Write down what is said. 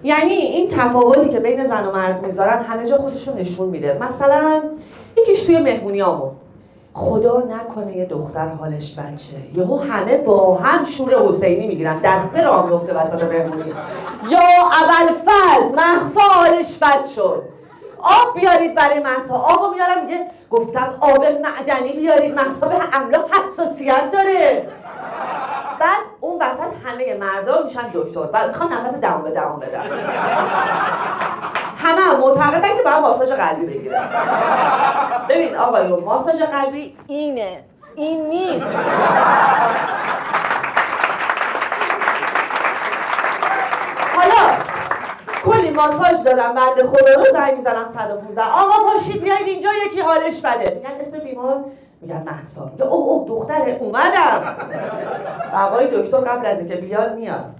یعنی این تفاوتی که بین زن و مرد میذارن همه جا خودشون نشون میده. مثلا یکیش توی مهمونیامون، خدا نکنه یه دختر حالش بد شه، یهو همه با هم شور حسینی میگیرن، دسته راه میفته وسط مهمونی، یا ابوالفضل مهسا حالش بد شد، آب بیارید برای مهسا. آبو میارم میگه گفتم آب معدنی بیارید، مهسا به املاح حساسیت داره. بعد اون وسط همه مردا میشن دکتر، بعد میخوان نفس دم به دم بدن. همه معتقدن که باید ماساژ قلبی بگیرن. ببین آقایون، ماساژ قلبی اینه، این نیست. حالا کلی ماساژ دادن، بعد خدا رو زنگ میزنن 115 آقا پاشید بیاید اینجا یکی حالش بده. میگن اسم بیمار، میگن مهسا. میگه اوه دختره اومدم. آقای دکتر قبل از اینکه بیاد میاد.